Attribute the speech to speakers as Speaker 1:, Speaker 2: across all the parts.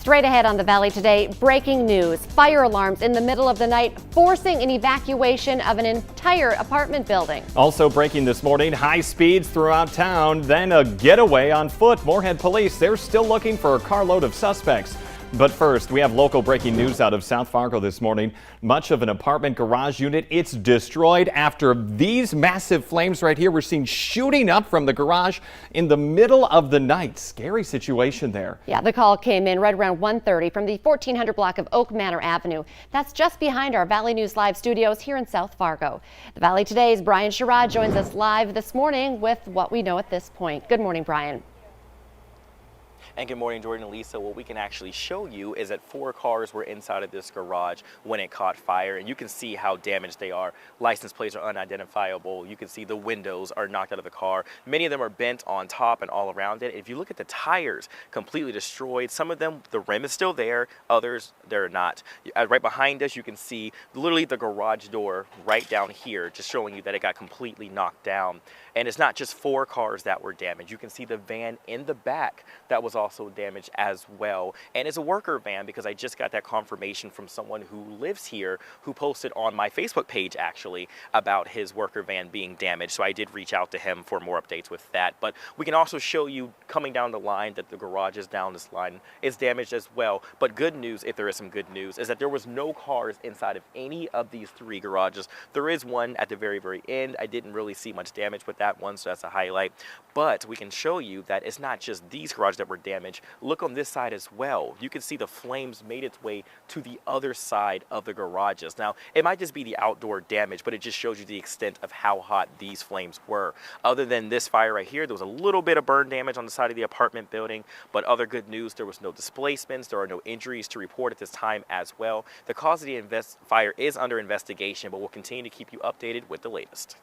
Speaker 1: Straight ahead on the Valley today, breaking news. Fire alarms in the middle of the night forcing an evacuation of an entire apartment building.
Speaker 2: Also breaking this morning, high speeds throughout town, then a getaway on foot. Moorhead police, they're still looking for a carload of suspects. But first, we have local breaking news out of South Fargo this morning. Much of an apartment garage unit, it's destroyed after these massive flames right here. We're seeing shooting up from the garage in the middle of the night. Scary situation there.
Speaker 1: Yeah, the call came in right around 1:30 from the 1400 block of Oak Manor Avenue. That's just behind our Valley News Live studios here in South Fargo. The Valley Today's Brian Sherrod joins us live this morning with what we know at this point. Good morning, Brian.
Speaker 3: And good morning, Jordan and Lisa. What we can actually show you is that 4 cars were inside of this garage when it caught fire, and you can see how damaged they are. License plates are unidentifiable. You can see the windows are knocked out of the car. Many of them are bent on top and all around it. If you look at the tires, completely destroyed. Some of them, the rim is still there. Others, they're not. Right behind us, you can see literally the garage door right down here, just showing you that it got completely knocked down. And it's not just 4 cars that were damaged. You can see the van in the back that was also damaged as well. And it's a worker van because I just got that confirmation from someone who lives here who posted on my Facebook page actually about his worker van being damaged. So I did reach out to him for more updates with that. But we can also show you coming down the line that the garage is down this line is damaged as well. But good news, if there is some good news, is that there was no cars inside of any of these 3 garages. There is one at the very, very end. I didn't really see much damage with that one, so that's a highlight. But we can show you that it's not just these garages that were damaged. Look on this side as well. You can see the flames made its way to the other side of the garages. Now, it might just be the outdoor damage, but it just shows you the extent of how hot these flames were. Other than this fire right here, there was a little bit of burn damage on the side of the apartment building, but other good news, there was no displacements. There are no injuries to report at this time as well. The cause of the fire is under investigation, but we'll continue to keep you updated with the latest.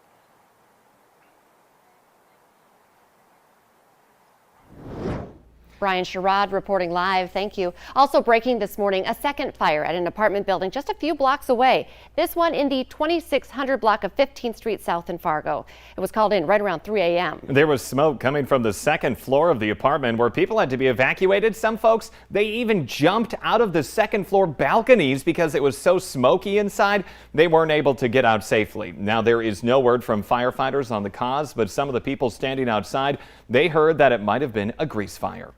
Speaker 1: Brian Sherrod reporting live. Thank you. Also breaking this morning, a second fire at an apartment building just a few blocks away. This one in the 2600 block of 15th Street South in Fargo. It was called in right around 3 a.m.
Speaker 2: There was smoke coming from the second floor of the apartment where people had to be evacuated. Some folks, they even jumped out of the second floor balconies because it was so smoky inside. They weren't able to get out safely. Now, there is no word from firefighters on the cause, but some of the people standing outside, they heard that it might have been a grease fire.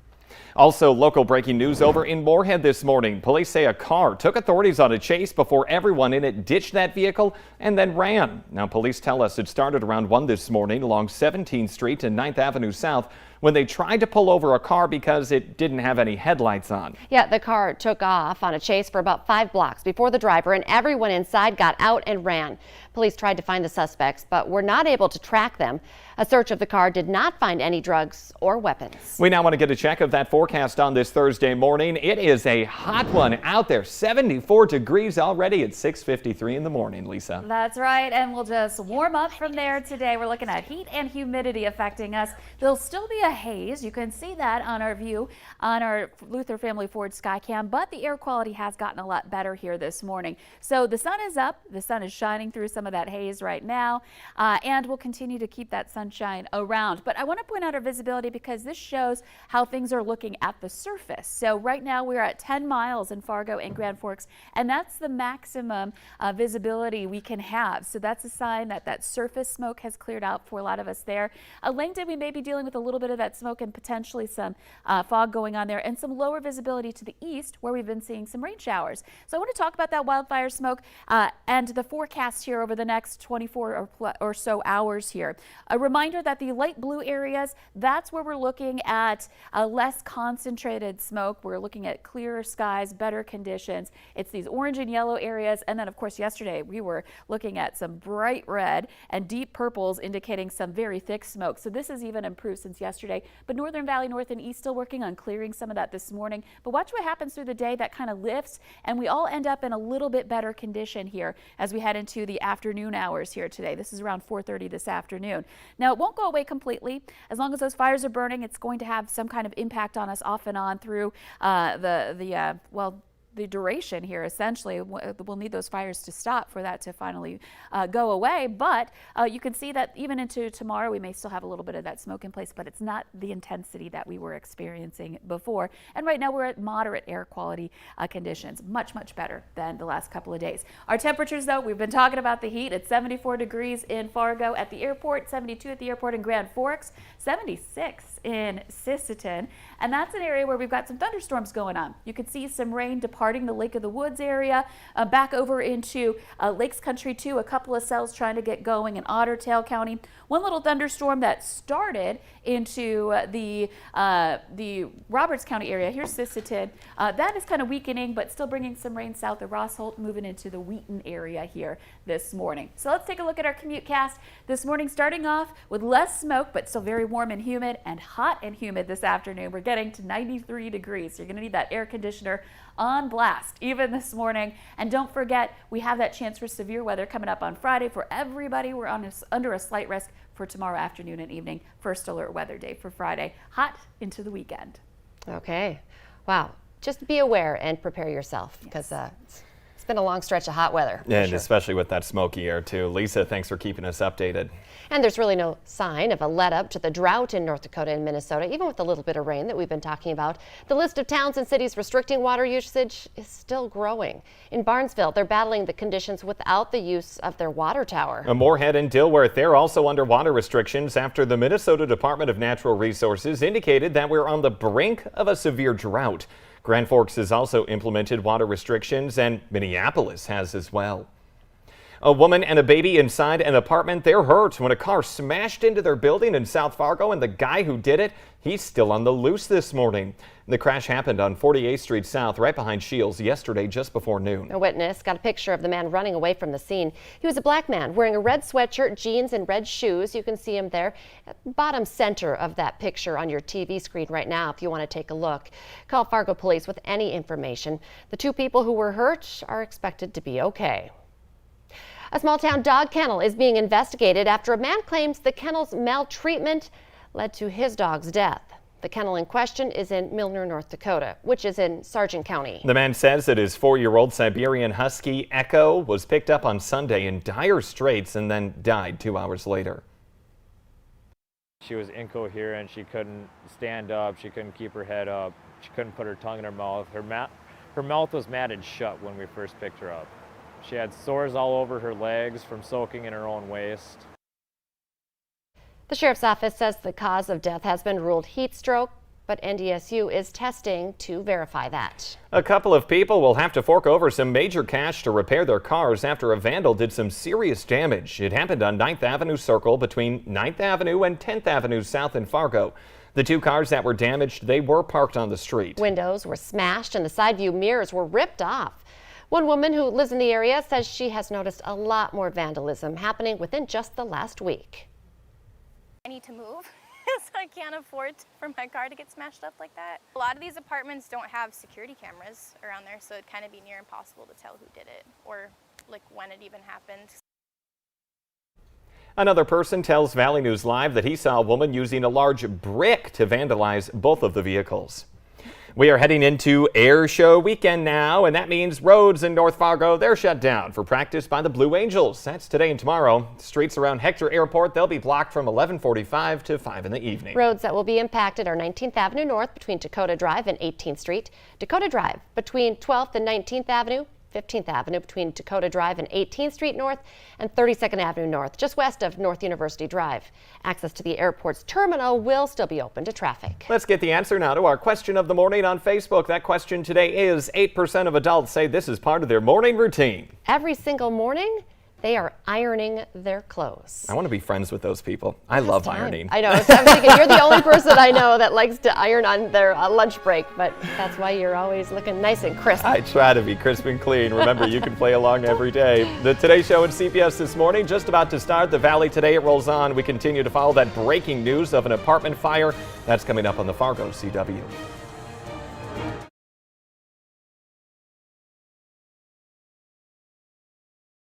Speaker 2: Also, local breaking news over in Moorhead this morning. Police say a car took authorities on a chase before everyone in it ditched that vehicle and then ran. Now, police tell us it started around 1 this morning along 17th Street and 9th Avenue South when they tried to pull over a car because it didn't have any headlights on.
Speaker 1: Yeah, the car took off on a chase for about 5 blocks before the driver and everyone inside got out and ran. Police tried to find the suspects, but were not able to track them. A search of the car did not find any drugs or weapons.
Speaker 2: We now want to get a check of that forecast on this Thursday morning. It is a hot one out there, 74 degrees already at 6:53 in the morning, Lisa.
Speaker 4: That's right, and we'll just warm up from there today. We're looking at heat and humidity affecting us. There'll still be a haze. You can see that on our view on our Luther Family Ford Skycam, but the air quality has gotten a lot better here this morning. So the sun is up. The sun is shining through some of that haze right now, and we'll continue to keep that sunshine around. But I want to point out our visibility because this shows how things are looking at the surface. So right now we're at 10 miles in Fargo and Grand Forks, and that's the maximum visibility we can have. So that's a sign that that surface smoke has cleared out for a lot of us there. Langdon, we may be dealing with a little bit of that smoke and potentially some fog going on there, and some lower visibility to the east where we've been seeing some rain showers. So I want to talk about that wildfire smoke and the forecast here over the next 24 or so hours here. A reminder that the light blue areas, that's where we're looking at less concentrated smoke. We're looking at clearer skies, better conditions. It's these orange and yellow areas, and then of course yesterday we were looking at some bright red and deep purples indicating some very thick smoke. So this has even improved since yesterday, but Northern Valley North and East still working on clearing some of that this morning. But watch what happens through the day. That kind of lifts and we all end up in a little bit better condition here as we head into the afternoon hours here today. This is around 4:30 this afternoon. Now it won't go away completely. As long as those fires are burning, it's going to have some kind of impact on us off and on through the duration here. Essentially, we'll need those fires to stop for that to finally go away. But you can see that even into tomorrow, we may still have a little bit of that smoke in place, but it's not the intensity that we were experiencing before. And right now we're at moderate air quality conditions, much better than the last couple of days. Our temperatures, though, we've been talking about the heat. It's 74 degrees in Fargo at the airport, 72 at the airport in Grand Forks, 76 in Sisseton. And that's an area where we've got some thunderstorms going on. You can see some rain departing the Lake of the Woods area, back over into Lakes Country too. A couple of cells trying to get going in Otter Tail County. One little thunderstorm that started into the Roberts County area. Here's Sisseton. That is kind of weakening, but still bringing some rain south of Rossholt, moving into the Wheaton area here this morning. So let's take a look at our commute cast this morning, starting off with less smoke, but still very warm and humid, and hot and humid this afternoon. We're getting to 93 degrees. So you're going to need that air conditioner on blast even this morning. And don't forget, we have that chance for severe weather coming up on Friday for everybody. We're under a slight risk for tomorrow afternoon and evening. First alert weather day for Friday, hot into the weekend.
Speaker 1: Okay. Wow. Just be aware and prepare yourself, because it's been a long stretch of hot weather.
Speaker 2: And especially with that smoky air too. Lisa, thanks for keeping us updated.
Speaker 1: And there's really no sign of a let up to the drought in North Dakota and Minnesota, even with the little bit of rain that we've been talking about. The list of towns and cities restricting water usage is still growing. In Barnesville, they're battling the conditions without the use of their water tower.
Speaker 2: Moorhead and Dilworth, they're also under water restrictions after the Minnesota Department of Natural Resources indicated that we're on the brink of a severe drought. Grand Forks has also implemented water restrictions, and Minneapolis has as well. A woman and a baby inside an apartment, they're hurt when a car smashed into their building in South Fargo, and the guy who did it, he's still on the loose this morning. The crash happened on 48th Street South, right behind Shields, yesterday just before noon.
Speaker 1: A witness got a picture of the man running away from the scene. He was a black man wearing a red sweatshirt, jeans, and red shoes. You can see him there at the bottom center of that picture on your TV screen right now if you want to take a look. Call Fargo Police with any information. The two people who were hurt are expected to be okay. A small-town dog kennel is being investigated after a man claims the kennel's maltreatment led to his dog's death. The kennel in question is in Milner, North Dakota, which is in Sargent County.
Speaker 2: The man says that his 4-year-old Siberian Husky, Echo, was picked up on Sunday in dire straits and then died 2 hours later.
Speaker 5: She was incoherent. She couldn't stand up. She couldn't keep her head up. She couldn't put her tongue in her mouth. Her mouth was matted shut when we first picked her up. She had sores all over her legs from soaking in her own waste.
Speaker 1: The sheriff's office says the cause of death has been ruled heat stroke, but NDSU is testing to verify that.
Speaker 2: A couple of people will have to fork over some major cash to repair their cars after a vandal did some serious damage. It happened on 9th Avenue Circle between 9th Avenue and 10th Avenue South in Fargo. The two cars that were damaged, they were parked on the street.
Speaker 1: Windows were smashed and the side view mirrors were ripped off. One woman who lives in the area says she has noticed a lot more vandalism happening within just the last week.
Speaker 6: I need to move, so I can't afford for my car to get smashed up like that. A lot of these apartments don't have security cameras around there, so it'd kind of be near impossible to tell who did it or like when it even happened.
Speaker 2: Another person tells Valley News Live that he saw a woman using a large brick to vandalize both of the vehicles. We are heading into Air Show weekend now, and that means roads in North Fargo, they're shut down for practice by the Blue Angels. That's today and tomorrow. Streets around Hector Airport, they'll be blocked from 11:45 to 5 in the evening.
Speaker 1: Roads that will be impacted are 19th Avenue North between Dakota Drive and 18th Street, Dakota Drive between 12th and 19th Avenue, 15th Avenue between Dakota Drive and 18th Street North, and 32nd Avenue North, just west of North University Drive. Access to the airport's terminal will still be open to traffic.
Speaker 2: Let's get the answer now to our question of the morning on Facebook. That question today is 8% of adults say this is part of their morning routine.
Speaker 1: Every single morning, they are ironing their clothes.
Speaker 2: I want to be friends with those people. I love ironing.
Speaker 1: I know. So I'm thinking you're the only person I know that likes to iron on their lunch break, but that's why you're always looking nice and crisp.
Speaker 2: I try to be crisp and clean. Remember, you can play along every day. The Today Show at CPS this morning, just about to start. The Valley Today, it rolls on. We continue to follow that breaking news of an apartment fire. That's coming up on the Fargo CW.